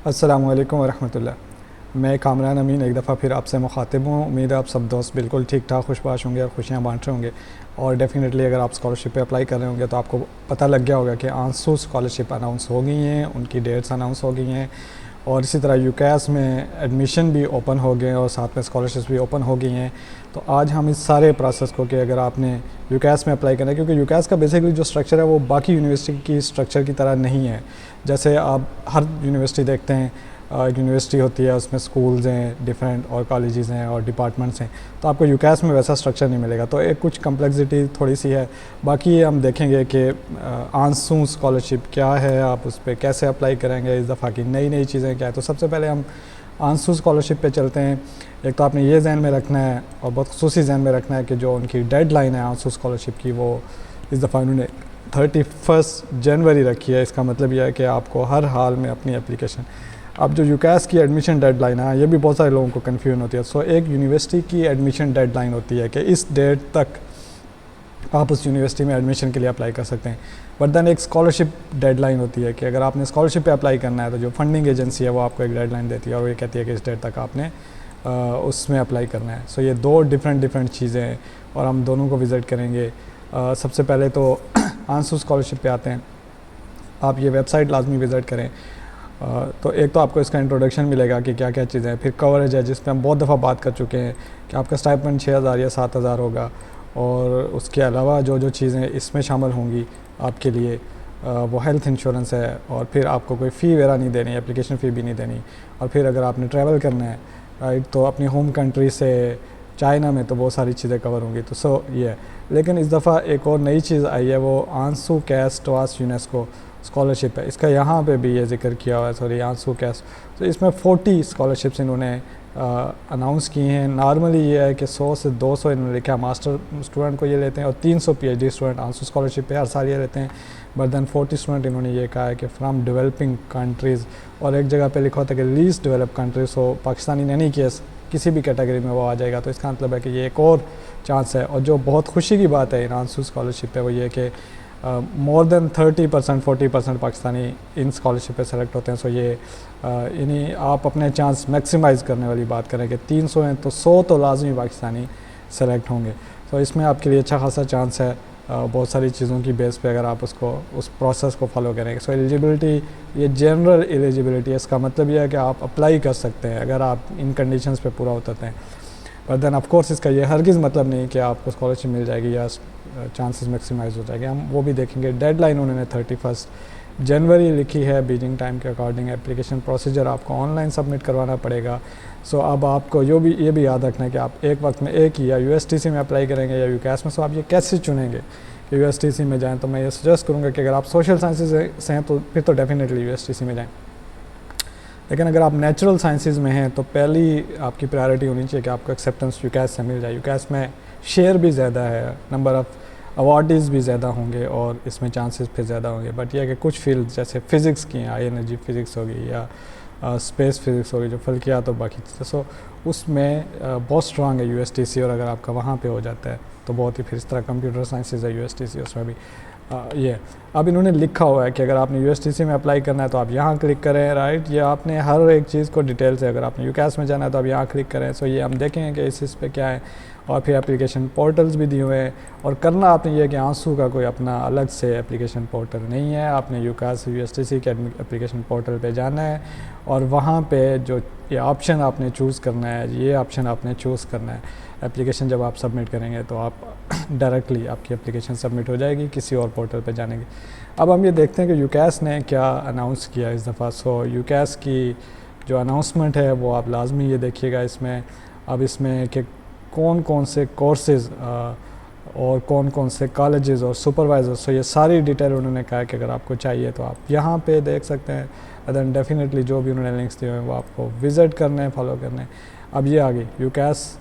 السلام علیکم ورحمۃ اللہ. میں کامران امین ایک دفعہ پھر آپ سے مخاطب ہوں. امید ہے آپ سب دوست بالکل ٹھیک ٹھاک خوش باش ہوں گے اور خوشیاں بانٹ رہے ہوں گے. اور ڈیفینیٹلی اگر آپ اسکالرشپ پہ اپلائی کر رہے ہوں گے تو آپ کو پتہ لگ گیا ہوگا کہ آنسو اسکالرشپ اناؤنس ہو گئی ہیں, ان کی ڈیٹس اناؤنس ہو گئی ہیں, اور اسی طرح یوکیس میں ایڈمیشن بھی اوپن ہو گئے اور ساتھ میں اسکالرشپس بھی اوپن ہو گئی ہیں. تو آج ہم اس سارے پروسیس کو کہ اگر آپ نے یوکیس میں اپلائی کرنا ہے, کیونکہ یوکیس کا بیسکلی جو اسٹرکچر ہے وہ باقی یونیورسٹی کی اسٹرکچر کی طرح نہیں ہے. جیسے آپ ہر یونیورسٹی دیکھتے ہیں, یونیورسٹی ہوتی ہے, اس میں سکولز ہیں ڈیفرنٹ اور کالجز ہیں اور ڈپارٹمنٹس ہیں, تو آپ کو یوکیس میں ویسا اسٹرکچر نہیں ملے گا. تو ایک کچھ کمپلیکسٹی تھوڑی سی ہے. باقی ہم دیکھیں گے کہ آنسو اسکالرشپ کیا ہے, آپ اس پہ کیسے اپلائی کریں گے, اس دفعہ کی نئی چیزیں کیا ہے. تو سب سے پہلے ہم آنسو اسکالرشپ پہ چلتے ہیں. ایک تو آپ نے یہ ذہن میں رکھنا ہے اور بہت خصوصی ذہن میں رکھنا ہے کہ جو ان کی ڈیڈ لائن ہے آنسو اسکالرشپ کی, وہ اس دفعہ انہوں نے 31 جنوری رکھی ہے. اس کا مطلب یہ ہے کہ آپ کو ہر حال میں اپنی اپلیکیشن, اب جو یوکیس کی ایڈمیشن ڈیڈ لائن ہے, یہ بھی بہت سارے لوگوں کو کنفیوژن ہوتی ہے. ایک یونیورسٹی کی ایڈمیشن ڈیڈ لائن ہوتی ہے کہ اس ڈیٹ تک آپ اس یونیورسٹی میں ایڈمیشن کے لیے اپلائی کر سکتے ہیں. بٹ دین ایک اسکالرشپ ڈیڈ لائن ہوتی ہے کہ اگر آپ نے اسکالرشپ پہ اپلائی کرنا ہے تو جو فنڈنگ ایجنسی ہے وہ آپ کو ایک ڈیڈ لائن دیتی ہے اور یہ کہتی ہے کہ اس ڈیٹ تک آپ نے اس میں اپلائی کرنا ہے. یہ دو ڈفرینٹ چیزیں ہیں اور ہم دونوں کو وزٹ کریں گے. سب سے پہلے تو آنسو اسکالرشپ پہ آتے ہیں. آپ یہ ویب سائٹ لازمی وزٹ کریں. تو ایک تو آپ کو اس کا انٹروڈکشن ملے گا کہ کیا کیا چیزیں ہیں, پھر کوریج ہے جس پہ ہم بہت دفعہ بات کر چکے ہیں کہ آپ کا اسٹائپنڈ 6,000 یا 7,000 ہوگا, اور اس کے علاوہ جو چیزیں اس میں شامل ہوں گی آپ کے لیے وہ ہیلتھ انشورنس ہے, اور پھر آپ کو کوئی فی وغیرہ نہیں دینی, اپلیکیشن فی بھی نہیں دینی. اور پھر اگر آپ نے ٹریول کرنا ہے رائٹ, تو اپنی ہوم کنٹری سے چائنا میں تو بہت ساری چیزیں کور ہوں گی. تو یہ ہے. لیکن اس دفعہ ایک اور نئی چیز آئی ہے, وہ آنسو کیس ٹواس یونیسکو اسکالرشپ ہے. اس کا یہاں پہ بھی یہ ذکر کیا ہوا ہے, آنسو کیس. تو اس میں 40 اسکالرشپس انہوں نے اناؤنس کی ہیں. نارملی یہ ہے کہ 100 سے 200 انہوں نے لکھا ماسٹر اسٹوڈنٹ کو یہ لیتے ہیں, اور 300 پی ایچ ڈی اسٹوڈنٹ آنسو اسکالرشپ پہ ہر سال یہ لیتے ہیں. بٹ دین 40 اسٹوڈنٹ انہوں نے یہ کہا ہے کہ فرام ڈیولپنگ کنٹریز, اور ایک جگہ پہ لکھا ہوتا ہے کہ لیسٹ ڈیولپ کنٹریز. ہو پاکستانی نہیں کیس کسی بھی کیٹیگری میں وہ آ جائے گا. تو اس کا مطلب ہے کہ یہ ایک اور چانس ہے. اور جو بہت خوشی کی بات ہے ان آنسو اسکالرشپ پہ وہ یہ کہ مور دین 30% 40% پاکستانی ان اسکالرشپ پہ سلیکٹ ہوتے ہیں. یہ یعنی آپ اپنے چانس میکسیمائز کرنے والی بات کریں کہ 300 ہیں تو 100 تو لازمی پاکستانی سلیکٹ ہوں گے. اس میں آپ کے لیے اچھا خاصا چانس ہے بہت ساری چیزوں کی بیس پہ اگر آپ اس پروسیس کو فالو کریں. ایلیجیبلٹی, یہ جنرل ایلیجیبلٹی ہے. اس کا مطلب یہ ہے کہ آپ اپلائی کر سکتے ہیں اگر آپ ان کنڈیشنز پہ پورا اترتے ہیں. بٹ دین آف کورس اس کا یہ ہرگز مطلب نہیں کہ آپ کو اسکالرشپ مل جائے گی یا چانسز میکسیمائز ہو جائے گی. ہم وہ بھی دیکھیں گے. ڈیڈ لائن انہوں نے 31 جنوری لکھی ہے بیجنگ ٹائم کے اکارڈنگ. اپلیکیشن پروسیجر آپ کو آن لائن سبمٹ کروانا پڑے گا. اب آپ کو یہ بھی یاد رکھنا ہے کہ آپ ایک وقت میں ایک ہی یا یو ایس ٹی سی میں اپلائی کریں گے یا یوکیس میں. آپ یہ کیسے چنیں گے کہ یو ایس ٹی سی میں جائیں؟ تو میں یہ سجیسٹ کروں گا کہ اگر آپ سوشل سائنسز سے ہیں تو پھر تو definitely U S T C میں جائیں. لیکن اگر آپ نیچرل سائنسز میں ہیں تو پہلی آپ کی پرائرٹی ہونی چاہیے کہ آپ کو ایکسیپٹنس یوکیس سے مل جائے. یوکیس میں شیئر بھی زیادہ ہے, نمبر آف اوارڈیز بھی زیادہ ہوں گے اور اس میں چانسز پھر زیادہ ہوں گے. بٹ یہ ہے کہ کچھ فیلڈ جیسے فزکس کی ہیں, ہائی انرجی فزکس ہوگی یا اسپیس فزکس ہوگی, جو فلکیات اور باقی چیزیں, اس میں بہت اسٹرانگ ہے یو ایس ٹی سی. اور اگر آپ کا وہاں پہ ہو جاتا ہے تو بہت ہی. پھر اس طرح کمپیوٹر سائنسز ہے یو ایس ٹی سی, اس میں بھی یہ اب انہوں نے لکھا ہوا ہے کہ اگر آپ نے یو ایس ٹی سی میں اپلائی کرنا ہے تو آپ یہاں کلک کریں رائٹ. یہ آپ نے ہر ایک چیز کو ڈیٹیل سے, اگر آپ نے یوکیس میں جانا ہے تو آپ یہاں کلک کریں. یہ ہم دیکھیں گے کہ اس پہ کیا ہے. اور پھر اپلیکیشن پورٹلز بھی دیے ہوئے ہیں. اور کرنا آپ نے یہ کہ آنسو کا کوئی اپنا الگ سے اپلیکیشن پورٹل نہیں ہے. آپ نے یوکیس یو ایس ٹی سی کے اپلیکیشن پورٹل پہ جانا ہے, اور وہاں پہ جو یہ آپشن آپ نے چوز کرنا ہے, یہ آپشن آپ نے چوز کرنا ہے. اپلیکیشن جب آپ سبمٹ کریں گے تو آپ ڈائریکٹلی آپ کی اپلیکیشن سبمٹ ہو جائے گی کسی اور پورٹل پہ جانے کی. اب ہم یہ دیکھتے ہیں کہ یوکیس نے کیا اناؤنس کیا اس دفعہ. یوکیس کی جو اناؤنسمنٹ ہے وہ آپ لازمی یہ دیکھیے گا اس میں. اب اس میں کہ کون سے کورسز اور کون سے کالجز اور سپروائزرس, یہ ساری ڈیٹیل انہوں نے کہا کہ اگر آپ کو چاہیے تو آپ یہاں پہ دیکھ سکتے ہیں. دین ڈیفینیٹلی جو بھی انہوں نے لنکس دیے ہوئے ہیں وہ آپ کو وزٹ کرنے ہیں, فالو کرنے ہیں. اب یہ آگئی یوکیس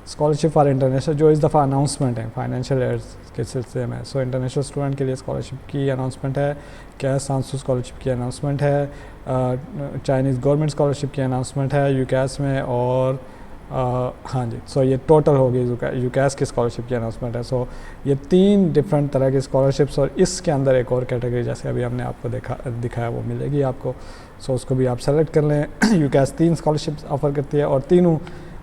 اسکالرشپ فار انٹرنیشنل جو اس دفعہ اناؤنسمنٹ ہے فائنینشیل ایڈز کے سلسلے میں. انٹرنیشنل اسٹوڈنٹ کے لیے اسکالرشپ کی اناؤنسمنٹ ہے, کیس آنسو اسکالرشپ کی اناؤنسمنٹ ہے, چائنیز گورنمنٹ اسکالرشپ کی اناؤنسمنٹ ہے یوکیس میں, اور ہاں جی. یہ ٹوٹل ہوگی یوکیس کی اسکالرشپ کی اناؤنسمنٹ ہے. یہ 3 ڈفرینٹ طرح کی اسکالرشپس, اور اس کے اندر ایک اور کیٹیگری جیسے ابھی ہم نے آپ کو دکھایا وہ ملے گی آپ کو. سو اس کو بھی آپ سیلیکٹ کر لیں. UCAS 3 اسکالرشپس آفر کرتی ہے اور تینوں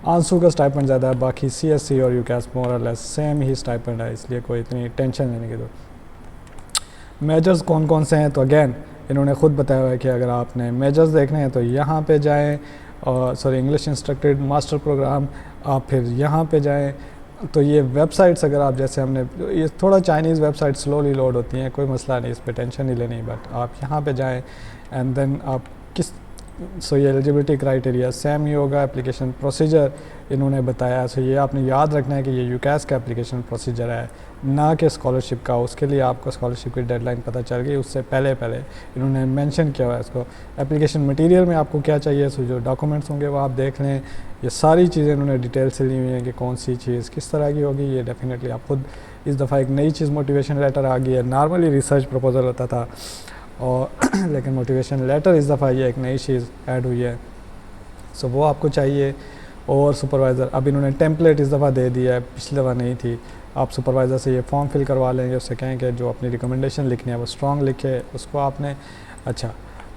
آنسو کا اسٹائپنڈ زیادہ ہے, باقی CSC اور UCAS مور اور لیس سیم ہی اسٹائپنڈ ہے, اس لیے کوئی اتنی ٹینشن لینے کی دو. میجرز کون کون سے ہیں, تو اگین انہوں نے خود بتایا ہوا ہے کہ اگر آپ نے میجرز دیکھنے ہیں تو یہاں پہ جائیں, اور انگلش انسٹرکٹیڈ ماسٹر پروگرام, آپ پھر یہاں پہ جائیں. تو یہ ویب سائٹس اگر آپ جیسے ہم نے یہ تھوڑا Chinese website slowly load ہوتی ہیں, کوئی مسئلہ نہیں, اس پہ ٹینشن نہیں لینی, بٹ آپ یہاں پہ جائیں اینڈ دین آپ کس یہ ایلیجبلٹی کرائٹیریا سیم ہی ہوگا. اپلیکیشن پروسیجر انہوں نے بتایا, یہ آپ نے یاد رکھنا ہے کہ یہ UCAS کا اپلیکیشن پروسیجر ہے, نہ کہ اسکالرشپ کا. اس کے لیے آپ کو اسکالرشپ کی ڈیڈ لائن پتہ چل گئی, اس سے پہلے انہوں نے مینشن کیا ہوا ہے اس کو. اپلیکیشن مٹیریل میں آپ کو کیا چاہیے, جو ڈاکومنٹس ہوں گے وہ آپ دیکھ لیں. یہ ساری چیزیں انہوں نے ڈیٹیل سے لی ہوئی ہیں کہ کون سی چیز کس طرح کی ہوگی. یہ ڈیفینیٹلی آپ خود اس دفعہ ایک نئی چیز موٹیویشن لیٹر آ گئی ہے. نارملی ریسرچ پروپوزل ہوتا تھا اور لیکن موٹیویشن لیٹر اس دفعہ یہ ایک نئی چیز ایڈ ہوئی ہے, سو وہ آپ کو چاہیے. اور سپروائزر اب انہوں نے ٹیمپلیٹ اس دفعہ دے دیا ہے, پچھلی دفعہ نہیں تھی. آپ سپروائزر سے یہ فارم فل کروا لیں گے, اس سے کہیں کہ جو اپنی ریکمنڈیشن لکھنی ہے وہ اسٹرانگ لکھے, اس کو آپ نے. اچھا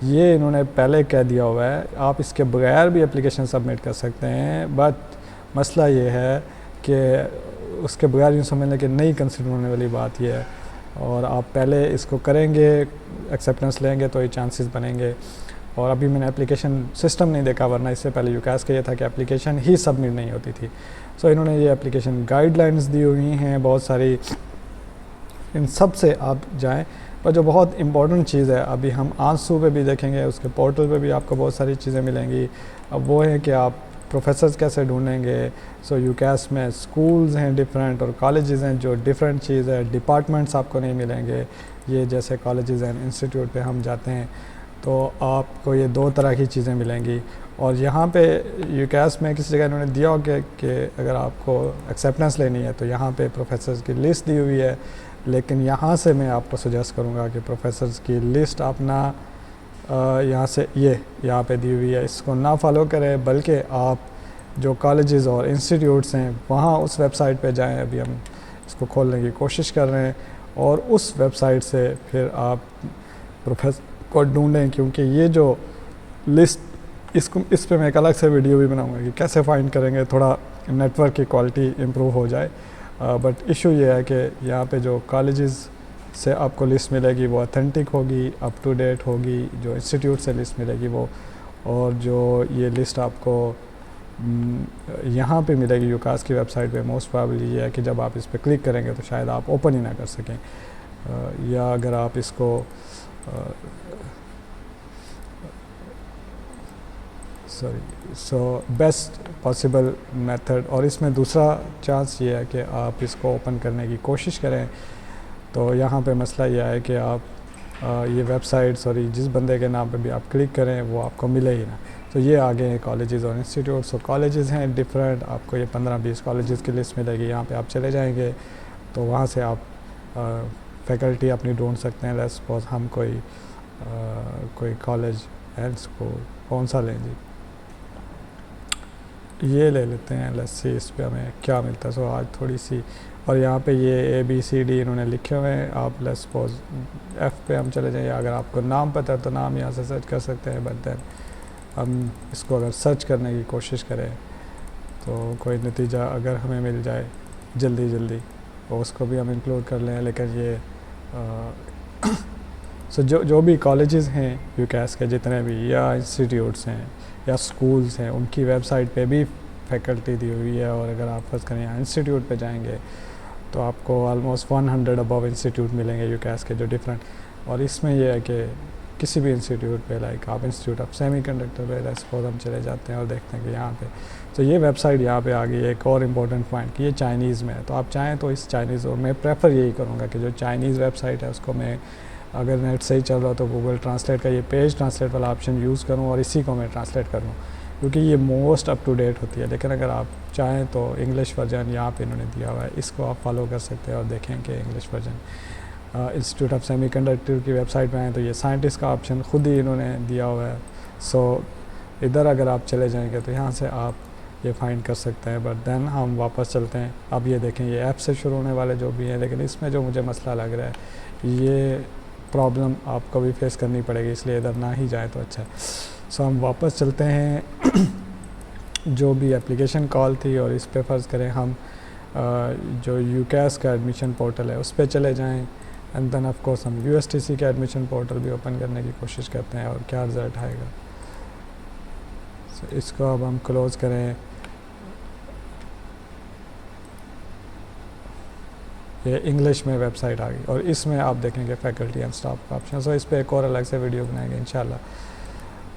یہ انہوں نے پہلے کہہ دیا ہوا ہے آپ اس کے بغیر بھی اپلیکیشن سبمٹ کر سکتے ہیں, بٹ مسئلہ یہ ہے کہ اس کے بغیر یوں سمجھنے کہ نہیں کنسیڈر ہونے والی بات یہ ہے, اور آپ پہلے اس کو کریں گے, ایکسیپٹنس لیں گے تو یہ چانسز بنیں گے. اور ابھی میں نے اپلیکیشن سسٹم نہیں دیکھا, ورنہ اس سے پہلے UCAS کا یہ تھا کہ اپلیکیشن ہی سبمٹ نہیں ہوتی تھی. سو انہوں نے یہ اپلیکیشن گائیڈ لائنز دی ہوئی ہیں بہت ساری, ان سب سے آپ جائیں. پر جو بہت امپورٹنٹ چیز ہے, ابھی ہم آنسو پہ بھی دیکھیں گے, اس کے پورٹل پہ بھی آپ کو بہت ساری چیزیں ملیں گی. اب وہ ہے کہ آپ پروفیسرز کیسے ڈھونڈیں گے. سو UCAS میں اسکولز ہیں ڈفرینٹ اور کالجز ہیں جو ڈفرینٹ چیز ہے. ڈپارٹمنٹس آپ کو نہیں ملیں گے, یہ جیسے کالجز ہیں انسٹیٹیوٹ پہ ہم جاتے ہیں تو آپ کو یہ دو طرح کی چیزیں ملیں گی. اور یہاں پہ UCAS میں کسی جگہ انہوں نے دیا ہو کہ اگر آپ کو ایکسیپٹنس لینی ہے تو یہاں پہ پروفیسرز کی لسٹ دی ہوئی ہے, لیکن یہاں سے میں آپ کو سجیسٹ کروں گا کہ پروفیسرز کی لسٹ آپ نہ یہاں سے یہاں پہ دی ہوئی ہے اس کو نہ فالو کریں, بلکہ آپ جو کالجز اور انسٹیٹیوٹس ہیں وہاں اس ویب سائٹ پہ جائیں. ابھی ہم اس کو کھولنے کی کوشش کر رہے ہیں, اور اس ویب سائٹ سے پھر آپ پروفیسر کو ڈھونڈیں, کیونکہ یہ جو لسٹ اس پہ میں ایک الگ سے ویڈیو بھی بناؤں گا کہ کیسے فائنڈ کریں گے, تھوڑا نیٹ ورک کی کوالٹی امپروو ہو جائے. بٹ ایشو یہ ہے کہ یہاں پہ جو کالجز سے آپ کو لسٹ ملے گی وہ اتھینٹک ہوگی, اپ ٹو ڈیٹ ہوگی. جو انسٹیٹیوٹ سے لسٹ ملے گی وہ, اور جو یہ لسٹ آپ کو یہاں پہ ملے گی UCAS کی ویب سائٹ پہ, موسٹ پرابلی یہ ہے کہ جب آپ اس پہ کلک کریں گے تو شاید آپ اوپن ہی نہ کر سکیں, یا اگر آپ اس کو سو بیسٹ پاسبل میتھڈ. اور اس میں دوسرا چانس یہ ہے کہ آپ اس کو اوپن کرنے کی کوشش کریں, تو یہاں پہ مسئلہ یہ ہے کہ آپ یہ ویب سائٹس اور جس بندے کے نام پہ بھی آپ کلک کریں وہ آپ کو ملے ہی نہ. تو یہ آگے ہیں کالجز اور انسٹیٹیوٹس. اور کالجز ہیں ڈفرینٹ, آپ کو یہ 15-20 کالجز کی لسٹ ملے گی. یہاں پہ آپ چلے جائیں گے تو وہاں سے آپ فیکلٹی اپنی ڈھونڈ سکتے ہیں. لیٹس سپوز ہم کوئی کالج اینڈ اسکول کون سا لیں جی, یہ لے لیتے ہیں. لیٹس سی اس پہ ہمیں کیا ملتا ہے. سو آج تھوڑی سی, اور یہاں پہ یہ ABCD انہوں نے لکھے ہوئے ہیں. آپ لیٹس سپوز F پہ ہم چلے جائیں, یا اگر آپ کو نام پتہ ہے تو نام یہاں سے سرچ کر سکتے ہیں. بٹ دین ہم اس کو اگر سرچ کرنے کی کوشش کریں تو کوئی نتیجہ اگر ہمیں مل جائے جلدی تو اس کو بھی ہم انکلوڈ کر لیں. لیکن یہ سو جو بھی کالجز ہیں UCAS کے جتنے بھی, یا انسٹیٹیوٹس ہیں یا اسکولس ہیں, ان کی ویب سائٹ پہ بھی فیکلٹی دی ہوئی ہے. اور اگر آپ فرض کریں انسٹیٹیوٹ پہ جائیں گے تو آپ کو آلموسٹ 100 ابو انسٹیٹیوٹ ملیں گے UCAS کے جو ڈفرینٹ. اور اس میں یہ ہے کہ کسی بھی انسٹیٹیوٹ پہ, لائک آپ انسٹیٹیوٹ آف سیمی کنڈکٹر پہ سپوز ہم چلے جاتے ہیں اور دیکھتے ہیں کہ یہاں پہ, تو یہ ویب سائٹ یہاں پہ آ گئی. ایک اور امپورٹنٹ پوائنٹ کہ یہ چائنیز میں ہے, تو آپ چاہیں تو اس چائنیز, اور میں پریفر یہی کروں گا کہ جو چائنیز ویب سائٹ ہے اس کو میں, اگر نیٹ صحیح چل رہا تو گوگل ٹرانسلیٹ کا یہ پیج ٹرانسلیٹ والا آپشن یوز کروں اور اسی کو میں ٹرانسلیٹ کروں, کیونکہ یہ موسٹ اپ ٹو ڈیٹ ہوتی ہے. لیکن اگر آپ چاہیں تو انگلش ورژن یہاں پہ انہوں نے دیا ہوا ہے, اس کو آپ فالو کر سکتے ہیں اور دیکھیں کہ English version. Institute of semi conductor کی ویب سائٹ پہ آئیں تو یہ سائنٹسٹ کا آپشن خود ہی انہوں نے دیا ہوا ہے. سو ادھر اگر آپ چلے جائیں گے تو یہاں سے آپ یہ فائنڈ کر سکتے ہیں. بٹ دین ہم واپس چلتے ہیں. اب یہ دیکھیں یہ ایپ سے شروع ہونے والے جو بھی ہیں, لیکن اس میں جو مجھے مسئلہ لگ رہا ہے یہ پرابلم آپ کو بھی فیس کرنی پڑے گی، اس لیے ادھر نہ ہی جائیں تو اچھا ہے۔ سو ہم واپس چلتے ہیں جو بھی اپلیکیشن کال تھی، اور اس پہ فرض کریں ہم جو UCAS کا ایڈمیشن پورٹل ہے اس پہ چلے جائیں، اینڈ دین آف کورس ہم USTC کا ایڈمیشن پورٹل بھی اوپن کرنے کی کوشش کرتے ہیں، اور کیا رزلٹ آئے گا۔ اس کو اب ہم کلوز کریں۔ یہ انگلش میں ویب سائٹ آ گئی، اور اس میں آپ دیکھیں گے فیکلٹی اینڈ اسٹاف کا آپشن۔ سو اس پہ ایک اور الگ سے ویڈیو بنائیں گے انشاءاللہ۔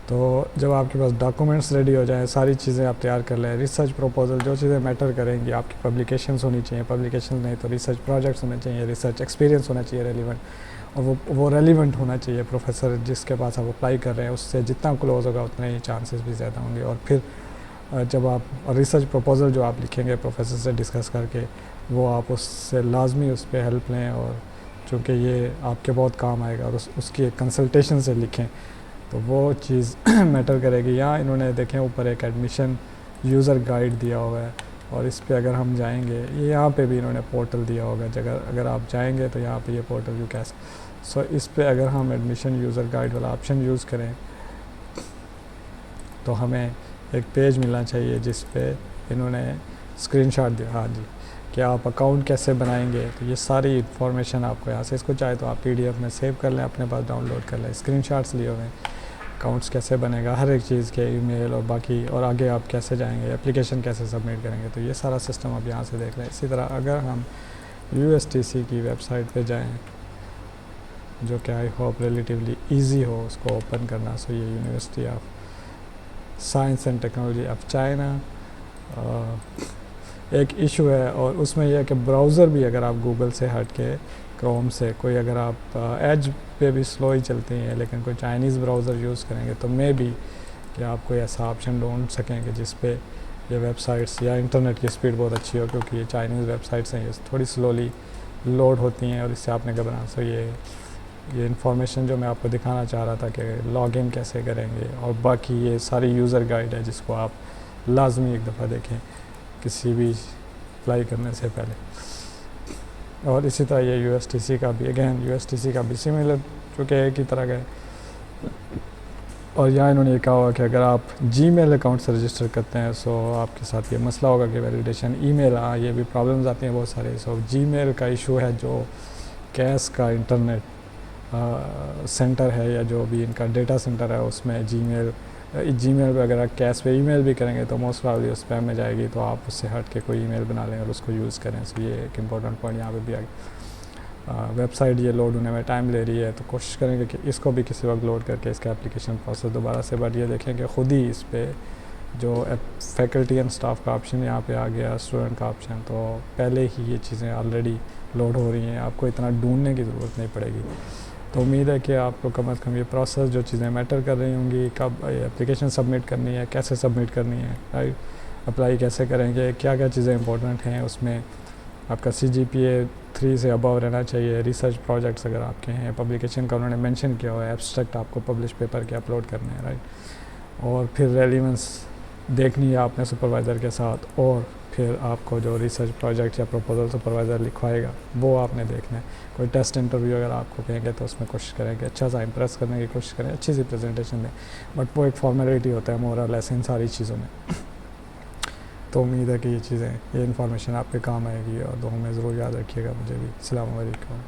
تو جب آپ کے پاس ڈاکومنٹس ریڈی ہو جائیں، ساری چیزیں آپ تیار کر لیں، ریسرچ پروپوزل جو چیزیں میٹر کریں گی، آپ کی پبلیکیشنز ہونی چاہیے، پبلیکیشن نہیں تو ریسرچ پروجیکٹس ہونے چاہیے، ریسرچ ایکسپیرینس ہونا چاہیے ریلیونٹ، اور وہ ریلیونٹ ہونا چاہیے پروفیسر جس کے پاس آپ اپلائی کر رہے ہیں، اس سے جتنا کلوز ہوگا اتنے ہی چانسز بھی زیادہ ہوں گے۔ اور پھر جب آپ ریسرچ پروپوزل جو آپ لکھیں گے پروفیسر سے ڈسکس کر کے، وہ آپ اس سے لازمی اس پہ ہیلپ لیں، اور چونکہ یہ آپ کے بہت کام آئے گا، اور اس کی ایک کنسلٹیشن سے لکھیں تو وہ چیز میٹر کرے گی۔ یہاں انہوں نے دیکھیں اوپر ایک ایڈمیشن یوزر گائیڈ دیا ہوا ہے، اور اس پہ اگر ہم جائیں گے، یہاں پہ بھی انہوں نے پورٹل دیا ہوگا، اگر آپ جائیں گے تو یہاں پہ یہ پورٹل UCAS۔ سو اس پہ اگر ہم ایڈمیشن یوزر گائیڈ والا آپشن یوز کریں تو ہمیں ایک پیج ملنا چاہیے جس پہ انہوں نے اسکرین شاٹ دیا، ہاں جی، کہ آپ اکاؤنٹ کیسے بنائیں گے، تو یہ ساری انفارمیشن آپ کو یہاں سے، اس کو چاہے تو آپ PDF میں سیو کر لیں، اپنے پاس ڈاؤن لوڈ کر لیں، اسکرین شاٹس لیے ہوئے ہیں، اکاؤنٹس کیسے بنے گا، ہر ایک چیز کے ای میل اور باقی، اور آگے آپ کیسے جائیں گے، اپلیکیشن کیسے سبمٹ کریں گے، تو یہ سارا سسٹم آپ یہاں سے دیکھ لیں۔ اسی طرح اگر ہم USTC کی ویب سائٹ پہ جائیں، جو کہ آئی ہوپ ریلیٹیولی ایزی ہو اس کو اوپن کرنا، سو یہ university of science and technology of China, ایک ایشو ہے، اور اس میں یہ ہے کہ براؤزر بھی اگر آپ گوگل سے ہٹ کے، کروم سے کوئی، اگر آپ ایج پہ بھی سلو ہی چلتی ہیں، لیکن کوئی چائنیز براؤزر یوز کریں گے تو بھی کہ آپ کوئی ایسا آپشن ڈھونڈ سکیں کہ جس پہ یہ ویب سائٹس یا انٹرنیٹ کی سپیڈ بہت اچھی ہو، کیونکہ یہ چائنیز ویب سائٹس ہیں، یہ تھوڑی سلولی لوڈ ہوتی ہیں، اور اس سے آپ نے گھبرانا۔ سو یہ انفارمیشن جو میں آپ کو دکھانا چاہ رہا تھا کہ لاگ ان کیسے کریں گے، اور باقی یہ ساری یوزر گائیڈ ہے جس کو آپ لازمی ایک دفعہ دیکھیں کسی بھی اپلائی کرنے سے پہلے۔ اور اسی طرح یہ USTC کا بھی، اگین USTC کا بھی سملر، چونکہ ایک ہی طرح کا ہے، اور یہاں انہوں نے یہ کہا ہوا کہ اگر آپ Gmail اکاؤنٹ سے رجسٹر کرتے ہیں، سو آپ کے ساتھ یہ مسئلہ ہوگا کہ ویلیڈیشن ای میل، یہ بھی پرابلمز آتی ہیں بہت سارے۔ سو Gmail کا ایشو ہے، جو CAS کا انٹرنیٹ سینٹر ہے، یا جو بھی ان کا ڈیٹا سینٹر ہے، اس میں Gmail پہ اگر آپ CAS پہ ای میل بھی کریں گے تو موسٹ پرابلی اسپیم میں جائے گی، تو آپ اس سے ہٹ کے کوئی ای میل بنا لیں اور اس کو یوز کریں۔ سو یہ ایک امپورٹنٹ پوائنٹ یہاں پہ بھی آ گیا۔ ویب سائٹ یہ لوڈ ہونے میں ٹائم لے رہی ہے، تو کوشش کریں گے کہ اس کو بھی کسی وقت لوڈ کر کے اس کا اپلیکیشن پروسیس دوبارہ سے، بٹ یہ دیکھیں کہ خود ہی اس پہ جو فیکلٹی اینڈ اسٹاف کا آپشن یہاں پہ آ گیا، اسٹوڈنٹ کا آپشن، تو پہلے ہی یہ چیزیں آلریڈی لوڈ ہو رہی ہیں، آپ کو اتنا ڈھونڈنے کی ضرورت نہیں پڑے گی۔ تو امید ہے کہ آپ کو کم از کم یہ پروسیس، جو چیزیں میٹر کر رہی ہوں گی، کب اپلیکیشن سبمٹ کرنی ہے، کیسے سبمٹ کرنی ہے، رائٹ، اپلائی کیسے کریں گے، کیا کیا چیزیں امپورٹنٹ ہیں، اس میں آپ کا CGPA 3 سے ابو رہنا چاہیے، ریسرچ پروجیکٹس اگر آپ کے ہیں، پبلیکیشن کا انہوں نے مینشن کیا ہوا ہے، ایبسٹریکٹ آپ کو پبلش پیپر کے اپلوڈ کرنے ہیں، رائٹ، اور پھر ریلیونس دیکھنی ہے آپ نے سپروائزر کے ساتھ، اور پھر آپ کو جو ریسرچ پروجیکٹ یا پروپوزل سپروائزر لکھوائے گا وہ آپ نے دیکھنا ہے۔ کوئی ٹیسٹ انٹرویو اگر آپ کو کہیں گے تو اس میں کوشش کریں کہ اچھا سا امپریس کرنے کی کوشش کریں، اچھی سی پریزنٹیشن دیں، بٹ وہ ایک فارمیلٹی ہوتا ہے مور اور لیس ان ساری چیزوں میں۔ تو امید ہے کہ یہ چیزیں، یہ انفارمیشن آپ کے کام آئے گی، اور دعاؤں میں ضرور یاد رکھیے گا مجھے بھی۔ السلام علیکم۔